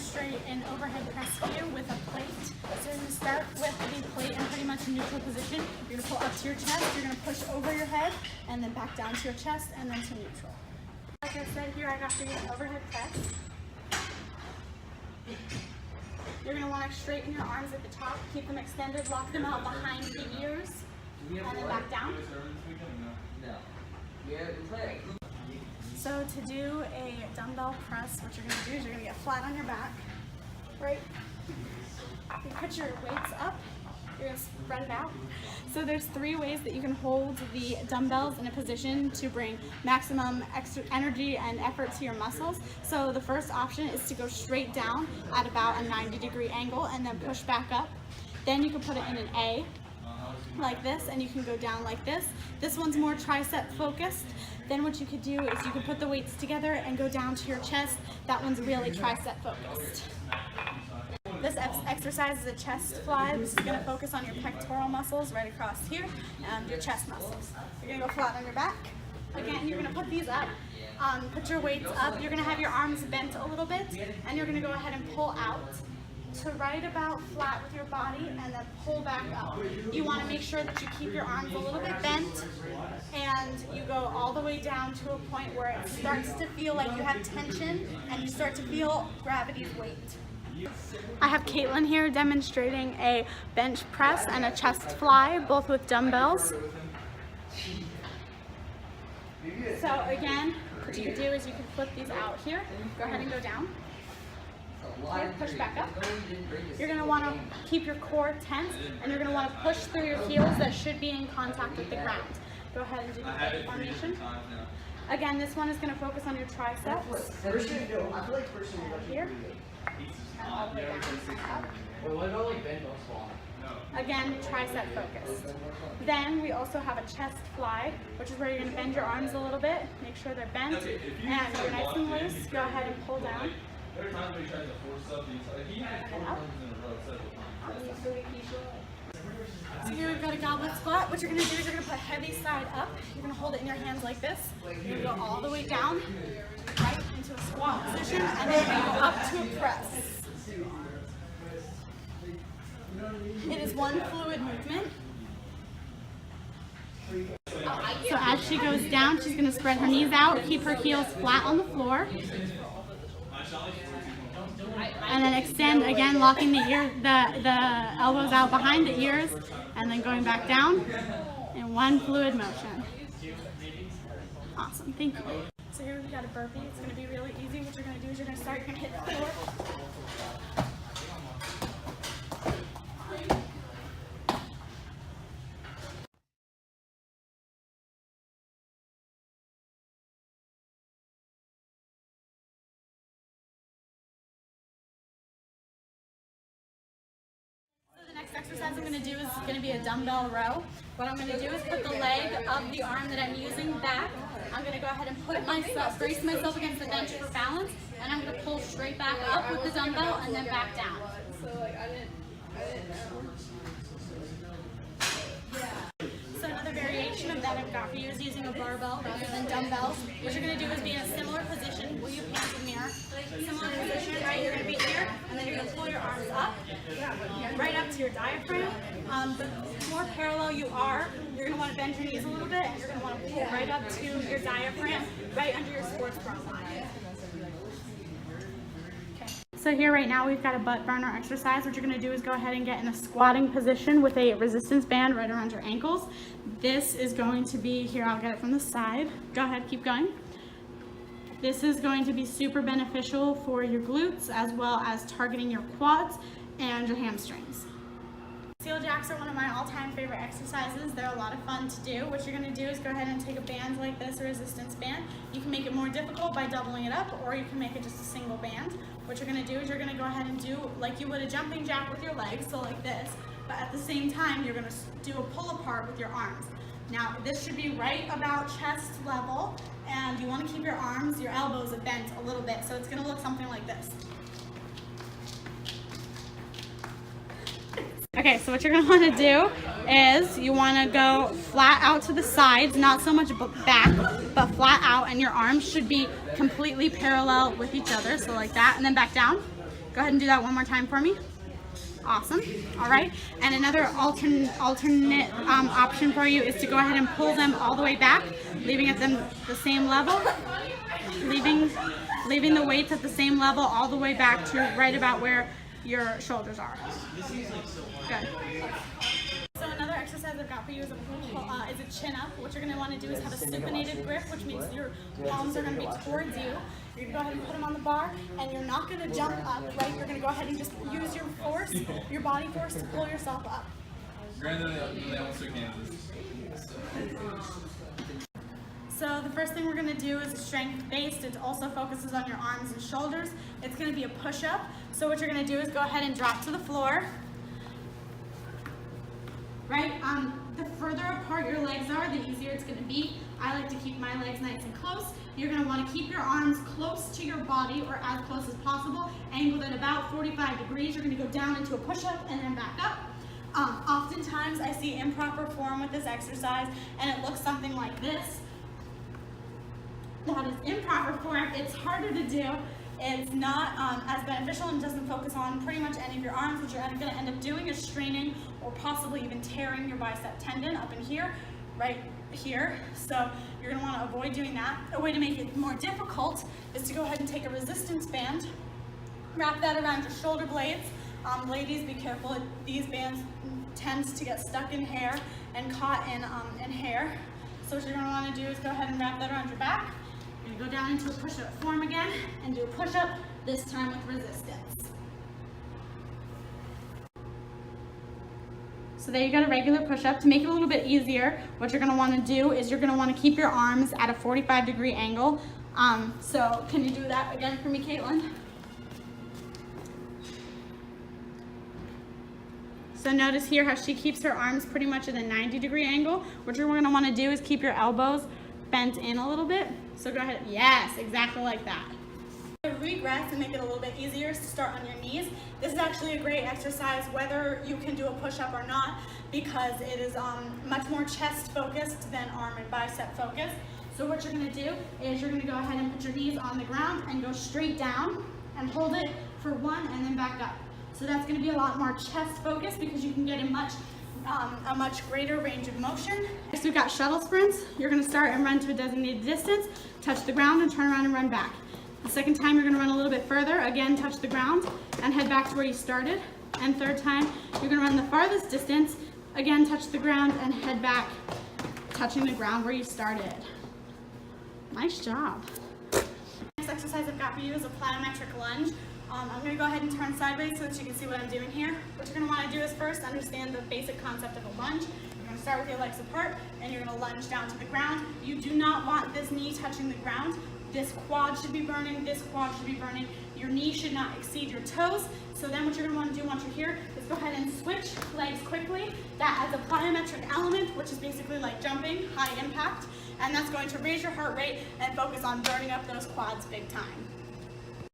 demonstrate an overhead press here with a plate. So you're going to start with the plate in pretty much a neutral position. You're going to pull up to your chest, you're going to push over your head, and then back down to your chest, and then to neutral. Like I said, here I got for you an overhead press. You're going to want to straighten your arms at the top, keep them extended, lock them out behind the ears, and then back down. So to do a dumbbell press, what you're going to do is you're going to get flat on your back, right? You put your weights up, you're going to spread it out. So there's 3 ways that you can hold the dumbbells in a position to bring maximum extra energy and effort to your muscles. So the first option is to go straight down at about a 90-degree angle and then push back up. Then you can put it in an A, like this, and you can go down like this. This one's more tricep focused. Then what you could do is you could put the weights together and go down to your chest. That one's really tricep focused. This exercise is a chest fly. This is going to focus on your pectoral muscles right across here and your chest muscles. You're going to go flat on your back. Again, you're going to put these up. Put your weights up. You're going to have your arms bent a little bit, and you're going to go ahead and pull out to right about flat with your body and then pull back up. You want to make sure that you keep your arms a little bit bent and you go all the way down to a point where it starts to feel like you have tension and you start to feel gravity's weight. I have Kaitlyn here demonstrating a bench press and a chest fly, both with dumbbells. So again, what you can do is you can flip these out here. Go ahead and go down. Here, push back up. You're going to want to keep your core tense, and you're going to want to push through your heels that should be in contact with the ground. Go ahead and do the A formation. Again, this one is going to focus on your triceps. Here. And all the way down. Again, tricep focused. Then we also have a chest fly, which is where you're going to bend your arms a little bit, make sure they're bent, and you're nice and loose. Go ahead and pull down. There are times when he tries to force stuff, he had 4 times in a row several times. So here we've got a goblet squat. What you're going to do is you're going to put heavy side up. You're going to hold it in your hands like this. You're going to go all the way down, right into a squat position, and then you're going to go up to a press. It is one fluid movement. So as she goes down, she's going to spread her knees out, keep her heels flat on the floor. And then extend again, locking the elbows out behind the ears, and then going back down in one fluid motion. Awesome, thank you. So here we've got a burpee. It's going to be really easy. What you're going to do is you're going to hit the floor. Next exercise I'm going to do is going to be a dumbbell row. What I'm going to do is put the leg of the arm that I'm using back. I'm going to go ahead and brace myself against the bench for balance, and I'm going to pull straight back up with the dumbbell and then back down. So another variation of that I've got for you is using a barbell rather than dumbbells. What you're going to do is be in a similar position. Will you paint the mirror? Similar position, right? You're going to be here, and then you're going to pull your arms up, right up to your diaphragm. The more parallel you are, you're going to want to bend your knees a little bit, and you're going to want to pull right up to your diaphragm, right under your sports bra line. So here right now we've got a butt burner exercise. What you're going to do is go ahead and get in a squatting position with a resistance band right around your ankles. This is going to be, here I'll get it from the side. Go ahead, keep going. This is going to be super beneficial for your glutes as well as targeting your quads and your hamstrings. Seal jacks are one of my all-time favorite exercises. They're a lot of fun to do. What you're going to do is go ahead and take a band like this, a resistance band. You can make it more difficult by doubling it up, or you can make it just a single band. What you're going to do is you're going to go ahead and do like you would a jumping jack with your legs, so like this, but at the same time you're going to do a pull apart with your arms. Now this should be right about chest level, and you want to keep your arms, your elbows bent a little bit, so it's going to look something like this. Okay, so what you're going to want to do is you want to go flat out to the sides, not so much back, but flat out, and your arms should be completely parallel with each other, so like that, and then back down. Go ahead and do that one more time for me. Awesome. All right. And another alternate option for you is to go ahead and pull them all the way back, leaving at them the same level, leaving the weights at the same level all the way back to right about where your shoulders are. Good. So another exercise I've got for you is a chin up. What you're going to want to do is have a supinated grip, which means your palms are going to be towards you. You're going to go ahead and put them on the bar, and you're not going to jump up, right? You're going to go ahead and just use your force, your body force, to pull yourself up. So the first thing we're going to do is strength-based. It also focuses on your arms and shoulders. It's going to be a push-up. So what you're going to do is go ahead and drop to the floor. Right? The further apart your legs are, the easier it's going to be. I like to keep my legs nice and close. You're going to want to keep your arms close to your body, or as close as possible, angled at about 45 degrees. You're going to go down into a push-up and then back up. Oftentimes I see improper form with this exercise, and it looks something like this. That is improper form. It's harder to do. It's not as beneficial, and doesn't focus on pretty much any of your arms. What you're going to end up doing is straining or possibly even tearing your bicep tendon up in here, right here. So you're going to want to avoid doing that. A way to make it more difficult is to go ahead and take a resistance band, wrap that around your shoulder blades. Ladies, be careful. These bands tend to get stuck in hair and caught in hair. So what you're going to want to do is go ahead and wrap that around your back. You're going to go down into a push-up form again and do a push-up, this time with resistance. So there you got a regular push-up. To make it a little bit easier, what you're going to want to do is you're going to want to keep your arms at a 45-degree angle. So can you do that again for me, Kaitlyn? So notice here how she keeps her arms pretty much at a 90-degree angle. What you're going to want to do is keep your elbows bent in a little bit. So go ahead. Yes, exactly like that. To regress and make it a little bit easier, to start on your knees. This is actually a great exercise whether you can do a push-up or not, because it is much more chest focused than arm and bicep focused. So what you're going to do is you're going to go ahead and put your knees on the ground and go straight down and hold it for one and then back up. So that's going to be a lot more chest focused, because you can get a much greater range of motion. Next, we've got shuttle sprints. You're going to start and run to a designated distance, touch the ground, and turn around and run back. The second time, you're going to run a little bit further. Again, touch the ground and head back to where you started. And third time, you're going to run the farthest distance. Again, touch the ground and head back, touching the ground where you started. Nice job. Next exercise I've got for you is a plyometric lunge. I'm going to go ahead and turn sideways so that you can see what I'm doing here. What you're going to want to do is first understand the basic concept of a lunge. You're going to start with your legs apart, and you're going to lunge down to the ground. You do not want this knee touching the ground. This quad should be burning, this quad should be burning. Your knee should not exceed your toes. So then what you're going to want to do once you're here is go ahead and switch legs quickly. That adds a plyometric element, which is basically like jumping, high impact, and that's going to raise your heart rate and focus on burning up those quads big time.